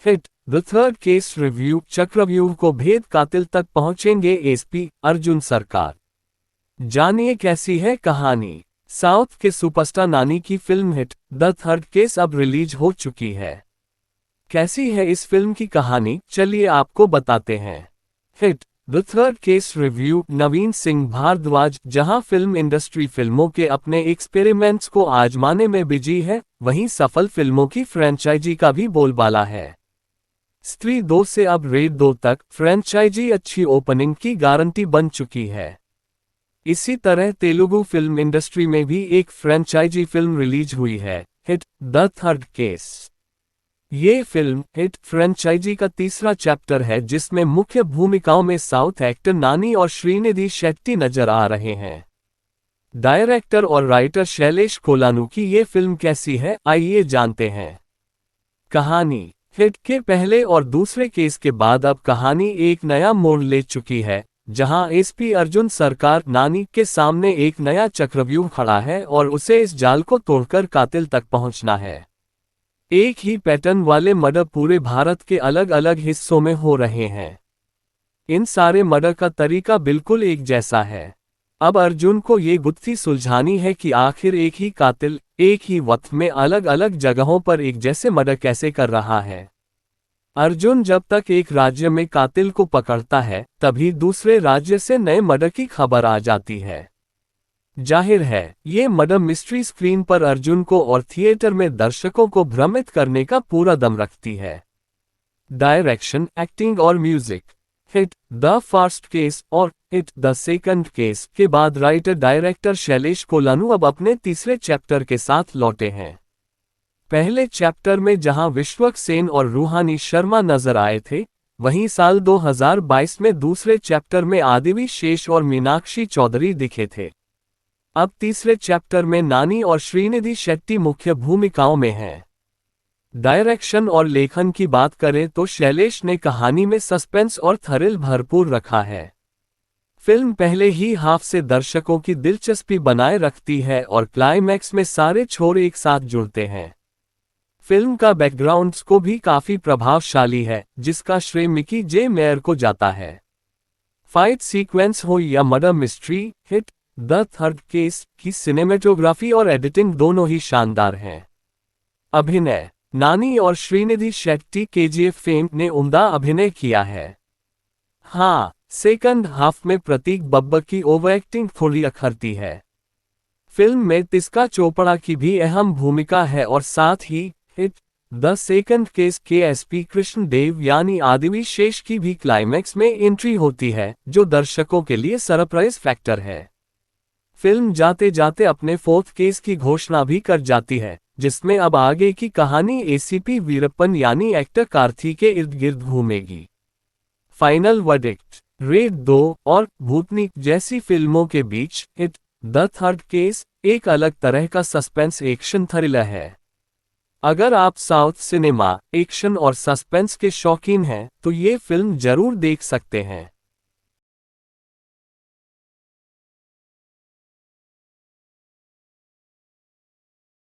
Hit the third case review. चक्रव्यूह को भेद कातिल तक पहुंचेंगे एसपी अर्जुन सरकार। जानिए कैसी है कहानी। साउथ के सुपरस्टार नानी की film hit the third case अब रिलीज हो चुकी है। कैसी है इस फिल्म की कहानी, चलिए आपको बताते हैं। Hit the third case review. Naveen Singh Bhardwaj जहां फिल्म इंडस्ट्री फिल्मों के अपने एक्सपेरिमेंट्स को आजमाने में बिजी है, वहीं सफल फिल्मों की फ्रेंचाइजी का भी बोलबाला है। स्त्री 2 से अब रेड 2 तक फ्रेंचाइजी अच्छी ओपनिंग की गारंटी बन चुकी है। इसी तरह तेलुगु फिल्म इंडस्ट्री में भी एक फ्रेंचाइजी फिल्म रिलीज हुई है, हिट द थर्ड केस। ये फिल्म हिट फ्रेंचाइजी का तीसरा चैप्टर है, जिसमें मुख्य भूमिकाओं में साउथ एक्टर नानी और श्रीनिधि शेट्टी नजर आ रहे हैं। डायरेक्टर और राइटर शैलेश कोलानू की ये फिल्म कैसी है, आइए जानते हैं। कहानी। हिट के पहले और दूसरे केस के बाद अब कहानी एक नया मोड़ ले चुकी है, जहां एसपी अर्जुन सरकार नानी के सामने एक नया चक्रव्यूह खड़ा है और उसे इस जाल को तोड़कर कातिल तक पहुंचना है। एक ही पैटर्न वाले मर्डर पूरे भारत के अलग अलग हिस्सों में हो रहे हैं। इन सारे मर्डर का तरीका बिल्कुल एक जैसा है। अब अर्जुन को ये गुत्थी सुलझानी है कि आखिर एक ही कातिल एक ही वक्त में अलग अलग जगहों पर एक जैसे मर्डर कैसे कर रहा है। अर्जुन जब तक एक राज्य में कातिल को पकड़ता है, तभी दूसरे राज्य से नए मर्डर की खबर आ जाती है। जाहिर है, ये मर्डर मिस्ट्री स्क्रीन पर अर्जुन को और थिएटर में दर्शकों को भ्रमित करने का पूरा दम रखती है। डायरेक्शन, एक्टिंग और music. Hit the first case और हिट द सेकंड केस के बाद राइटर डायरेक्टर शैलेश कोलानू अब अपने तीसरे चैप्टर के साथ लौटे हैं। पहले चैप्टर में जहां विश्वक सेन और रूहानी शर्मा नजर आए थे, वहीं साल 2022 में दूसरे चैप्टर में आदिवी शेष और मीनाक्षी चौधरी दिखे थे। अब तीसरे चैप्टर में नानी और श्रीनिधि शेट्टी मुख्य भूमिकाओं में हैं। डायरेक्शन और लेखन की बात करें तो शैलेश ने कहानी में सस्पेंस और थ्रिल भरपूर रखा है। फिल्म पहले ही हाफ से दर्शकों की दिलचस्पी बनाए रखती है और क्लाइमैक्स में सारे छोर एक साथ जुड़ते हैं। फिल्म का बैकग्राउंड स्कोर भी काफी प्रभावशाली है, जिसका श्रेय मिकी जे मेयर को जाता है। फाइट सीक्वेंस हो या murder mystery, hit the third case की सिनेमेटोग्राफी और एडिटिंग दोनों ही शानदार हैं। अभिनय। नानी और श्रीनिधि शेट्टी केजीएफ फेम ने उम्दा अभिनय किया है। हाँ, सेकंड हाफ में प्रतीक बब्बर की ओवर एक्टिंग थोड़ी अखरती है। फिल्म में तिस्का चोपड़ा की भी अहम भूमिका है और साथ ही हिट द सेकंड केस के एसपी कृष्ण देव यानी आदिवी शेष की भी क्लाइमैक्स में एंट्री होती है, जो दर्शकों के लिए सरप्राइज फैक्टर है। फिल्म जाते जाते अपने फोर्थ केस की घोषणा भी कर जाती है, जिसमें अब आगे की कहानी एसीपी वीरप्पन यानी एक्टर कार्थी के इर्द गिर्द घूमेगी। Final verdict. रेड 2 और भूतनी जैसी फिल्मों के बीच हिट द थर्ड केस एक अलग तरह का सस्पेंस एक्शन थ्रिलर है। अगर आप साउथ सिनेमा, एक्शन और सस्पेंस के शौकीन हैं, तो ये फिल्म जरूर देख सकते हैं।